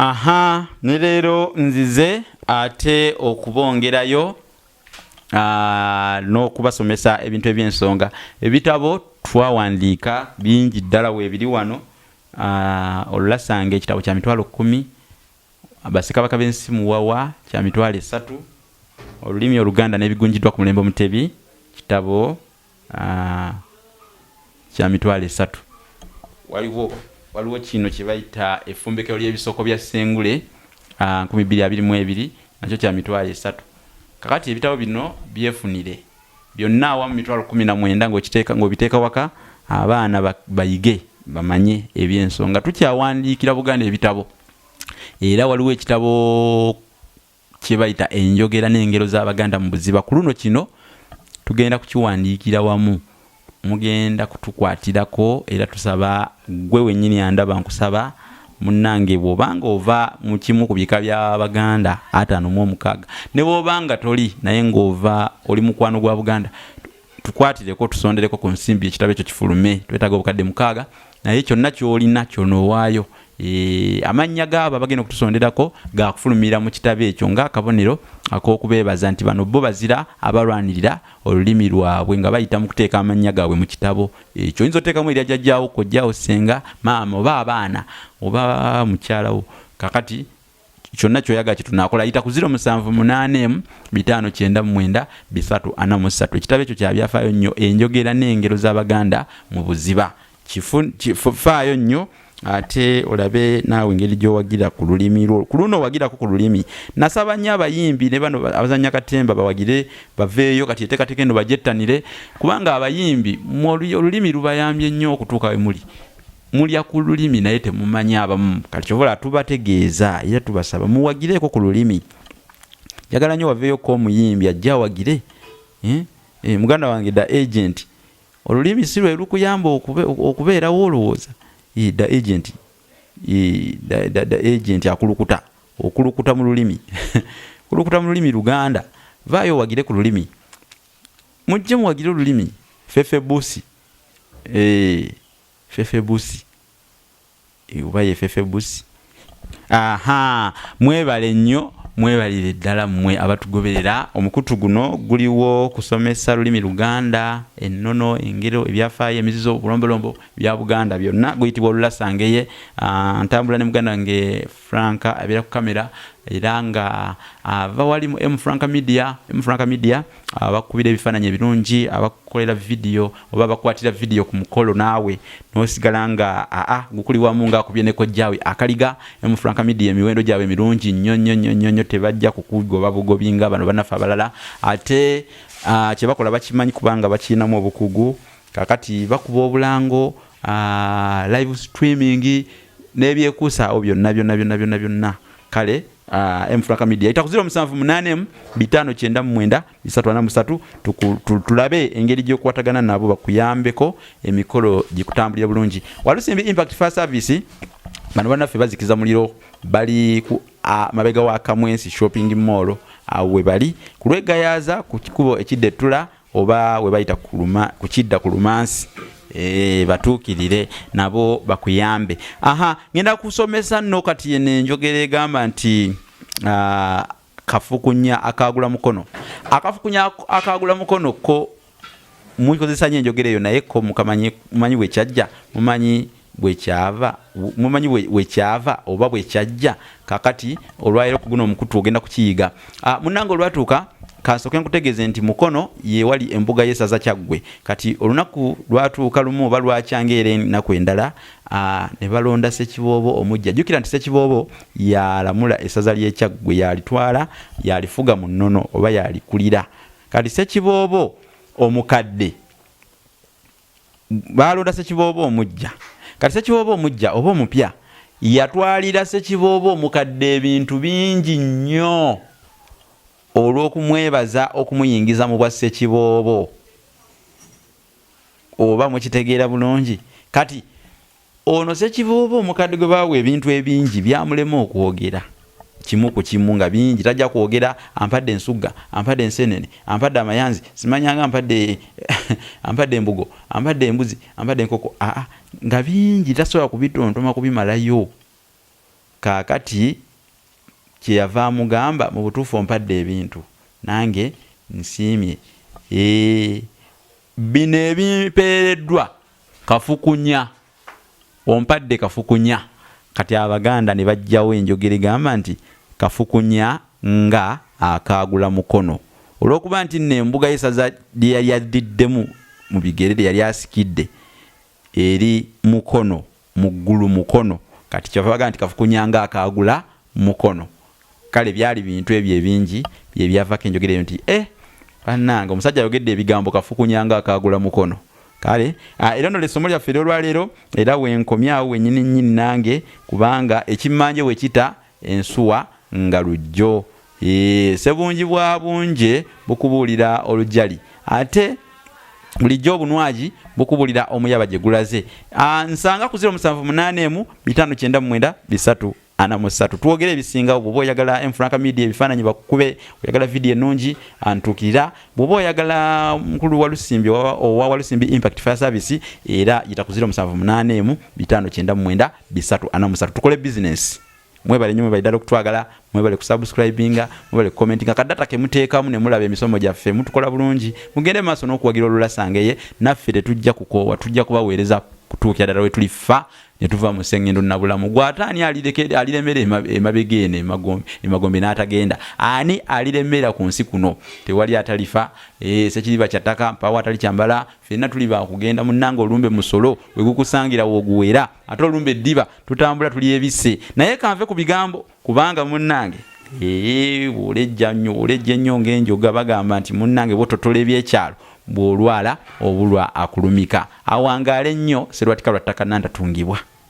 Aha, ne leero nzize ate okubongerayo n'okubasomesa ebintu eby'ensonga. Ebitabo twawandiika bingi ddala weebiri wano. Olulasanga ekitabo kya mitwalo 10, Bassekabaka b'ensi muwawa kya mitwalo 3, Olulimi Oluganda n'ebigunjiddwa ku mulembe Omutebi kitabo kya mitwalo 3. Waliwo kino kye bayita effumbekero ly'ebisoko bya Ssengule 2022 nakyo kya mitwalo 3. Kakati ebitabo bino byefunire byonna awamu mitwalo 19 ng'obiteeka waka abaana bayige bamanye ebyensonga. Tukyawandiikira Buganda ebitabo, era waliwo ekitabo kye bayita enjogera n'engero z'Abaganda mu buziba. Ku luno kino tugenda kukiwandiikira wamu, mugenda kutukwatirako, era tusaba gwe wennyini andaba nkusaba munnange bw'obanga ova mu kimu ku bika by'Abaganda 56 ne bw'obanga toli naye ng'ova oli mukwano gwa Buganda, tukwatireko tusondereko ku nsimbi ekitabo ekyo kifulume. Twetaaga obukadde 6 naye kyonna ky'olina ky'onoowaayo. Amannya gaabo abagenda okutusonderako gaakufulumira mu kitabo ekyo ng'akabonero ak'okubeebaza nti bano bo bazira abalwanirira olulimi lwabwe nga bayita mu kuteeka amannya gaabwe mu kitabo ekyo. Oyinza oteekamu erya jjajjaawo, kojjaawo, ssenga, maama oba abaana oba mukyalawo. Kakati kyonna ky'oyaga kye tunaakola, yita ku 078 599 343. Ekitabo ekyo kya byafaayo nnyo, enjogera n'engero z'Abaganda mu buziba. Kifaayo nnyo ate olabe naawe engeri gy'owagira ku lulimi lwo. Ku luno owagirako ku lulimi. Nasaba nnyo abayimbi ne bano abazannya katemba bawagire baveeyo kati eteekateeka eno bajettanire, kubanga abayimbi olulimi lubayambye nnyo okutuuka we muli. Mulya ku lulimi naye temumanyi abamu. Kati kyobola tubategeeza era tubasaba muwagireeko ku lulimi. Njagala nnyo waveeyoko omuyimbi ajja awagire. Muganda wange The Agent, olulimi si lwe lukuyamba okubeerawo olowooza. The agent akulukuta okulukuta mu lulimi kulukuta mu lulimi Luganda. Vaayo wagire ku lulimi, mujje muwagire olulimi. Fefe Busi ubaye Fefe Busi. Aha, mwebale nnyo, mwebalire ddala mmwe abatugoberera. Omukutu guno guliwo kusomesa lulimi Luganda, ennono, engero, ebyafaayo, emizizo, obulombolombo bya Buganda byonna. Guyitibwa Olulasangeye. Ntambula ne muganda nge Franka abeera ku kamera, era nga ava wali mu Franka Media abakubira ebifaananyi ebirungi, abakolera video oba abakwatira video ku mukolo, naawe n'osigala nga gukuli wamu ng'akubye ne kojjaawe akaliga. Franka Media emiwendo gyabwe mirungi nnyo, tebajja kukugoba bugobi nga bano bannaffe abalala. Ate kye bakola bakimanyi kubanga bakirinamu obukugu. Kakati bakuba obulango, live streaming n'ebyekuusa awo byonna. Kale Franka Media ita ku 078 599 343 tulabe engeri gy'okwatagana nabo bakuyambeko emikolo gikutambulira bulungi. Walusimbi Impact Fire Service bano bannaffe bazikiza muliro, bali ku mabega wa Kamwensi shopping mall awe bali ku lwegayaaza ku kikubo ekiddetula oba we bayita ku kidda ku Lumansi. Batuukirire nabo bakuyambe. Ngenda kusomesa nno kati yene njogera egamba nti kafukunya akagula mukono. Akafukunya akagula mukono ko mukozesa nnyo enjogera eyo, naye ko mumanyi bwe kyajja, mumanyi bwe kyava oba bwe kyajja. Kakati olwaliro ku guno omukutu ogenda kukiyiga. Munnange olwatuuka kasooke nkutegeeze nti Mukono ye wali embuga y'essaza Kyaggwe. Kati olunaku lwatuuka lumu oba lwakyanga era ennaku endala ne balonda Ssekiboobo omuggya. Jjukira nti Ssekiboobo yalamula essaza ly'e Kyaggwe, yalitwala yalifuga mu nnono oba yalikulira. Kati Ssekiboobo omukadde balonda Ssekiboobo omuggya. Kati Ssekiboobo omuggya oba omupya yatwalira Ssekiboobo omukadde ebintu bingi nnyo olw'okumwebaza okumuyingiza mu bwa Ssekiboobo. Oba mukitegeera bulungi. Kati ono Ssekiboobo omukadde gwe baawa ebintu ebingi byamulema okwogera kimu ku kimu nga bingi. Tajja kwogera ampadde ensugga, ampadde ensenene, ampadde amayanzi, simanyanga ampadde ampadde embugo, ampadde embuzi, ampadde enkoko. Nga bingi tasobola kubitontoma kubimalayo. Kaakati kyeyava amugamba mu butuufu ompadde ebintu nange nsiimye. Bino ebimpeereddwa kafukunya, ompadde kafukunya. Kati Abaganda ne bajjawo enjogera egamba nti kafukunya nga akaagula Mukono, olw'okuba nti nno embuga y'essaza lye yali addiddemu mu bigere lye yali asikidde eri Mukono mu ggulu Mukono. Kati kyava bagamba nti kafukunya nga akaagula Mukono. Kale byali bintu ebyo ebingi bye byavako enjogera eyo nti bannange omusajja ayogedde ebigambo kafukunya nga akaagula Mukono. Kale era nno lessomo lyaffe olwaleero era wenkomyawo wennyini nnyini nange kubanga ekimmanje we kita ensuwa nga lujjo. Sebungi bwa bunje bukubuulira olujjali ate bulijjo obunwagi bukubuulira omuyaba gye gulaze. Nsanga ku 078 599 343. Twogere ebisingawo. Bw'oba oyagala Enfranka Media ebifaananyi bakukube, oyagala video ennungi antuukirira. Bw'oba oyagala mukulu wa Lusimbi owa Lusimbi Impact Fire Service era yita ku 078 599 343. Tukole business. Mwebale nnyo, mwebale ddala okutwagala, mwebale kusubscribinga, mwebale commentinga. Kadata ke muteekamu ne mulaba emisomo gyaffe mutukola bulungi. Mugende maaso n'okuwagira olulasangeye naffe tetujja kukoowa, tujja kubaweereza kutuukira ddala we tulifa ne tuva mu ssengendo nabulamu. Gwataani aliremera emabega eno emagombe n'atagenda? Ani aliremera ku nsi kuno? Tewali atalifa. Sekiriba kyattaka mpawo atali kyambala. Ffenna tuli bakugenda munnange olumbe musolo we gukusangira wooguwera ate olumbe eddiba tutambula tuli ebisse. Naye kanve ku bigambo kubanga munnange olejja nnyo ng'enjoga bagamba nti munnange bwototola ebyekyalo bw'olwala obulwa akulumika. Awangaale nnyo Sserwatika lwa ttaka nantatungibwa.